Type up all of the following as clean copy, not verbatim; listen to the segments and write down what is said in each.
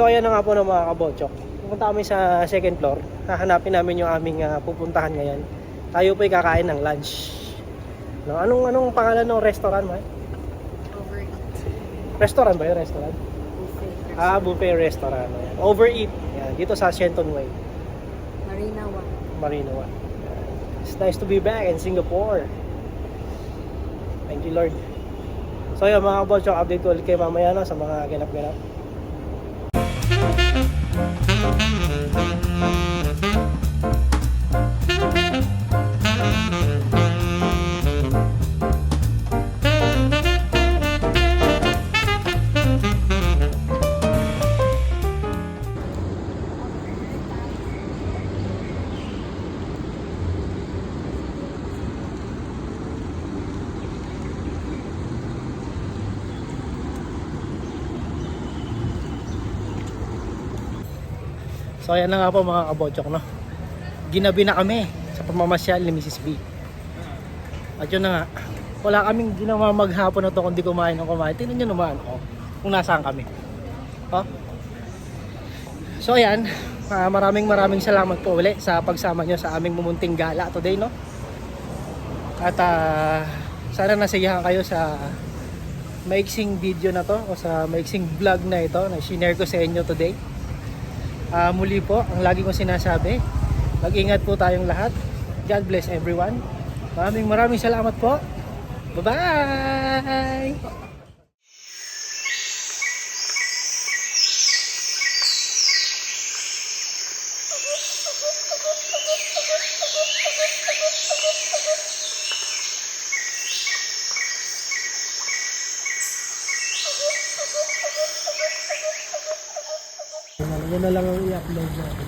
So ayan na nga po ng mga kabotsok. Pupunta kami sa second floor. Hahanapin namin yung aming pupuntahan ngayon. Tayo po'y kakain ng lunch. No, anong pangalan ng restaurant mo? Overeat. Restaurant ba yun? Restaurant? Buffet. Buffet restaurant. Ayan. Overeat. Ayan. Dito sa Shenton Way. Marina 1. Marina 1. It's nice to be back in Singapore. Thank you, Lord. So yun mga kabotsok, update ko ulit kayo mamaya sa mga ganap-ganap. So ayan na nga po mga kabotsok, no? Ginabi na kami sa pamamasyal ni Mrs. B. At yun na nga, wala kaming ginawa maghapon na to kundi kumain ng kumain. Tingnan nyo naman kung nasaan kami. So ayan, maraming salamat po ulit sa pagsama nyo sa aming mumunting gala today, no? At sana nasiyahan kayo sa maiksing video na to o sa maiksing vlog na ito na sinare ko sa inyo today. Muli po, ang lagi kong sinasabi, mag-ingat po tayong lahat. God bless everyone. Maraming salamat po. Bye-bye! Yan na lang ang i-upload natin.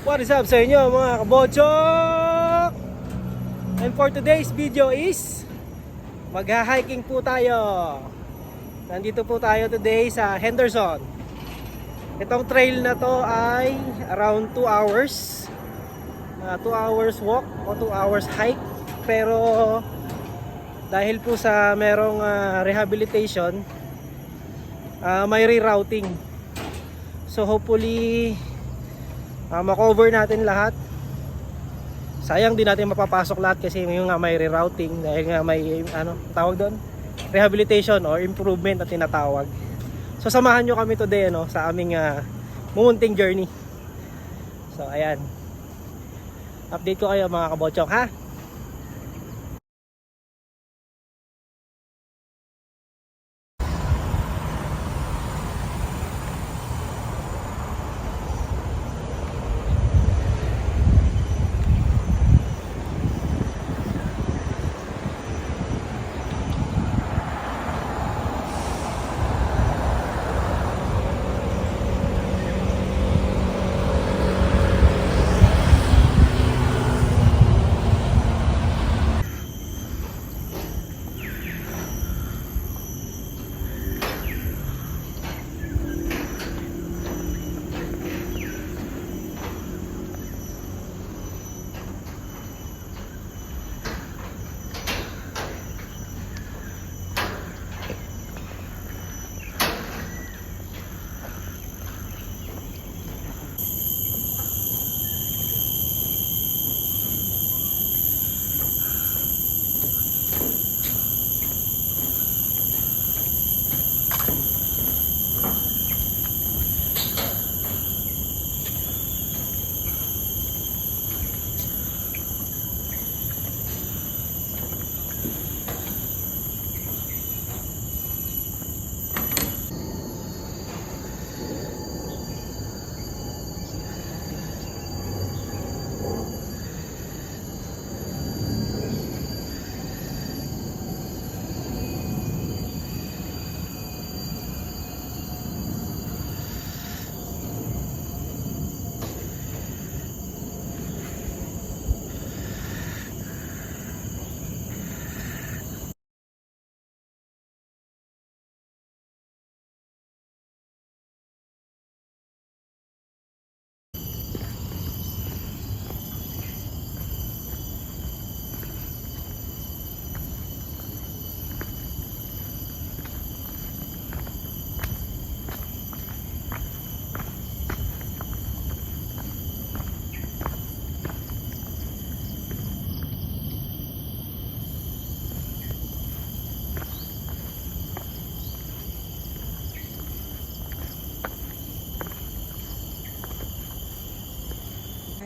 What is up sa inyo mga kabotsok? And for today's video is magha-hiking po tayo. Nandito po tayo today sa Henderson. Itong trail na to ay around 2 hours. 2 hours walk o 2 hours hike. Pero dahil po sa merong rehabilitation, may rerouting. So hopefully makover natin lahat. Sayang din natin mapapasok lahat kasi may rerouting dahil nga may tawag doon, rehabilitation or improvement na tinatawag. So samahan nyo kami today sa aming mumunting journey. So ayan, update ko kayo mga kabotsok, ha.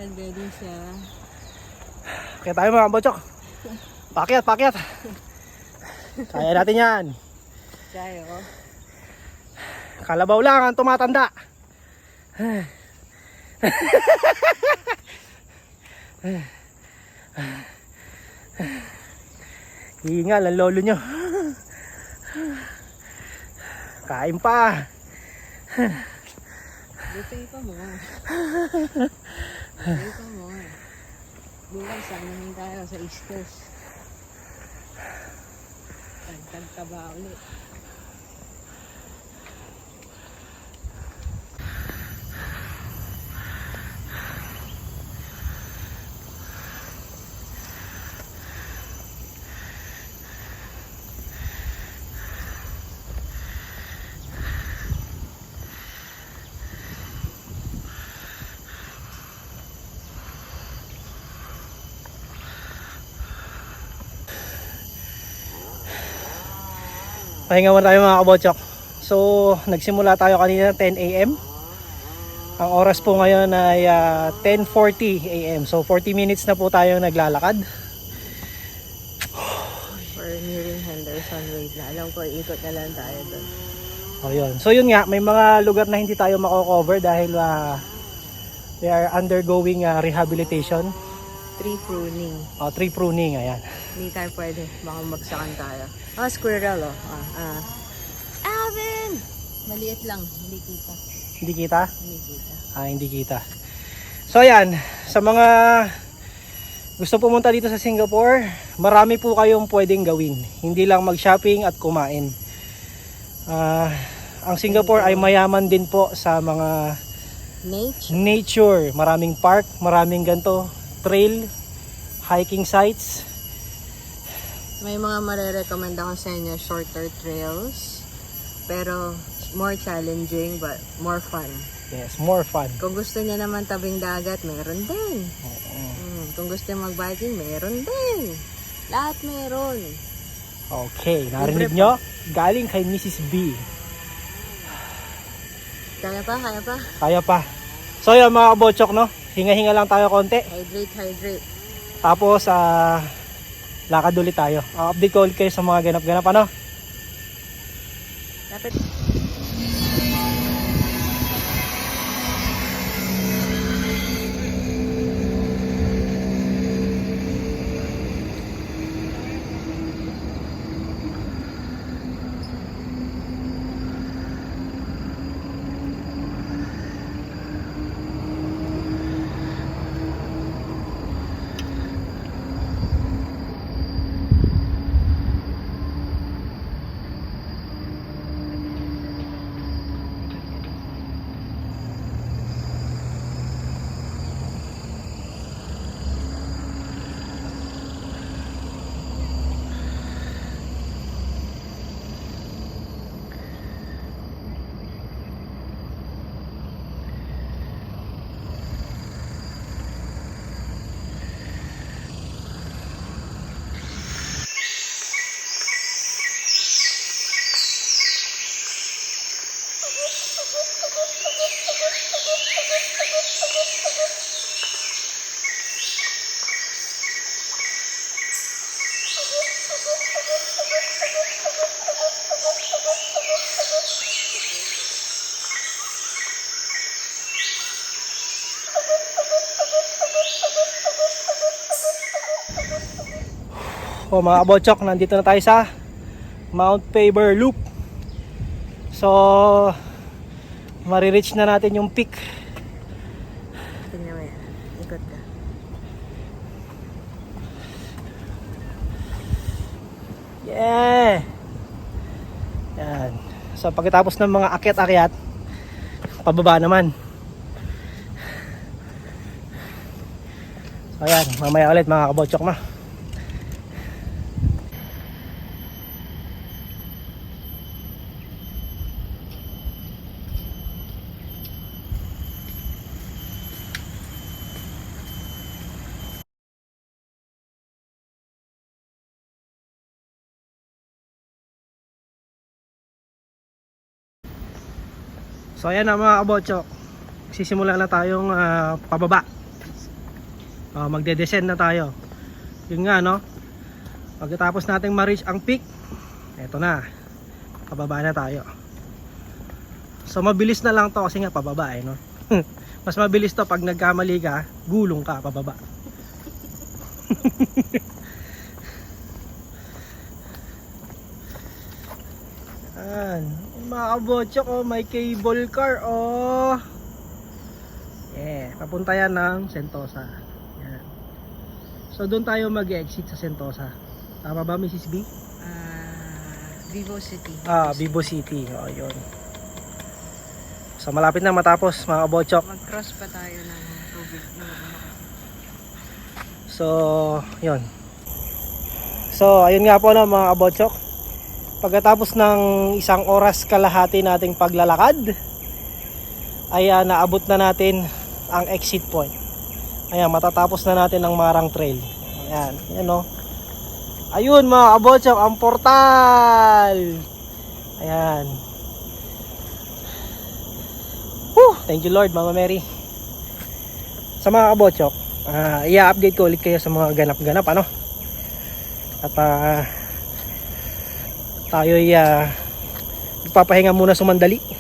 Ready siya. Kaya tayo mga kabotsok. Pakyat, pakyat. Kaya natin yan. Tayo. Kalabaw lang ang tumatanda. Hingal ang lolo nyo. Kain pa. Buffet pa mo. Buffet pa mo. Bukas namin tayo sa East Coast. Tagtag ka ba ulit? Pahinga muna tayo mga kabotsok. So nagsimula tayo kanina 10 AM. Ang oras po ngayon ay 10:40 AM. So 40 minutes na po tayo naglalakad. We're nearing Henderson Wade na. Alam ko, ikot na lang tayo doon. O yun. So yun nga, may mga lugar na hindi tayo mako-cover dahil they are undergoing rehabilitation. Tree pruning. Tree pruning, ayan. Hindi tayo pwede. Baka magsakan tayo. Squirrel oh. Alvin! Maliit lang. Hindi kita. Hindi kita? Hindi kita. Hindi kita. So ayan, sa mga gusto pumunta dito sa Singapore, marami po kayong pwedeng gawin. Hindi lang mag-shopping at kumain. Ang Singapore ay mayaman din po sa mga nature. Maraming park, maraming ganito, trail, hiking sites. May mga marerecommend ako sa inyo, shorter trails. Pero more challenging but more fun. Yes, more fun. Kung gusto niya naman tabing dagat, meron din. Kung gusto niya mag-biking, meron din. Lahat meron. Okay, narinig nyo? Galing kay Mrs. B. Kaya pa, kaya pa. Kaya pa. So yun mga kabotsok, no? Hinga-hinga lang tayo konti. Hydrate, hydrate. Tapos, lakad ulit tayo. Update ko ulit kayo sa mga ganap-ganap, ano? Dapat mga kabotsok, nandito na tayo sa Mount Faber Loop. So marireach na natin yung peak. tingnan mo yan. Ikot ka. Yeah! Yan. So pagkatapos ng mga akyat-akyat, pababa naman. So ayan, mamaya ulit mga kabotsok ma. So ayan na mga kabotsok, sisimula na tayong pababa. Magde-descend na tayo. Yun nga, no? Pagkatapos nating ma-reach ang peak, eto na, pababa na tayo. So mabilis na lang to kasi nga pababa no. Mas mabilis to pag nagkamali ka, gulong ka pababa. Yan, mga kabotsok, oh, may cable car, oh. Yeah, papunta yan ng Sentosa. Yan. So doon tayo mag-exit sa Sentosa. Tama ba, Mrs. B? Vivo City. Vivo City. Oh, yun. So malapit na matapos, mga kabotsok. Mag-cross pa tayo ng tubig. So, yun. So, ayun nga po, no, mga kabotsok. Pagkatapos ng 1 oras kalahati nating paglalakad, ay naabot na natin ang exit point. Ayan, matatapos na natin ang Marang Trail. Ayan, yan no. Ayun mga kabotsok, ang portal. Ayan. Thank you Lord, Mama Mary. Sa mga kabotsok, i-update ko ulit kayo sa mga ganap-ganap ano. At tayo ay ipapahinga muna sumandali.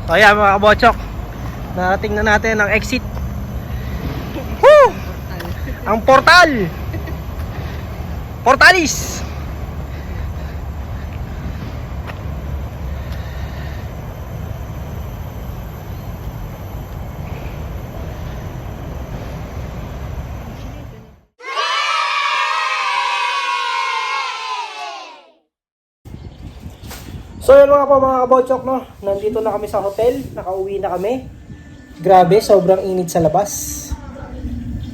So ayan mga kabotsok, narating na natin ang exit. Woo! Ang portal. Portalis. So yun mga kabotsok, no? Nandito na kami sa hotel, nakauwi na kami. Grabe, sobrang init sa labas.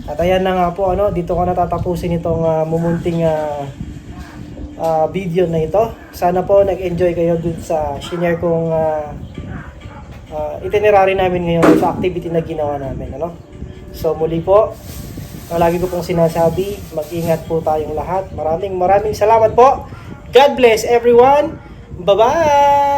At ayan na nga po, ano, dito ko natatapusin itong mumunting video na ito. Sana po nag-enjoy kayo dun sa shinare kong itinerary namin ngayon sa activity na ginawa namin. Ano? So muli po, ang lagi ko pong sinasabi, mag-ingat po tayong lahat. Maraming salamat po. God bless everyone. Bye-bye!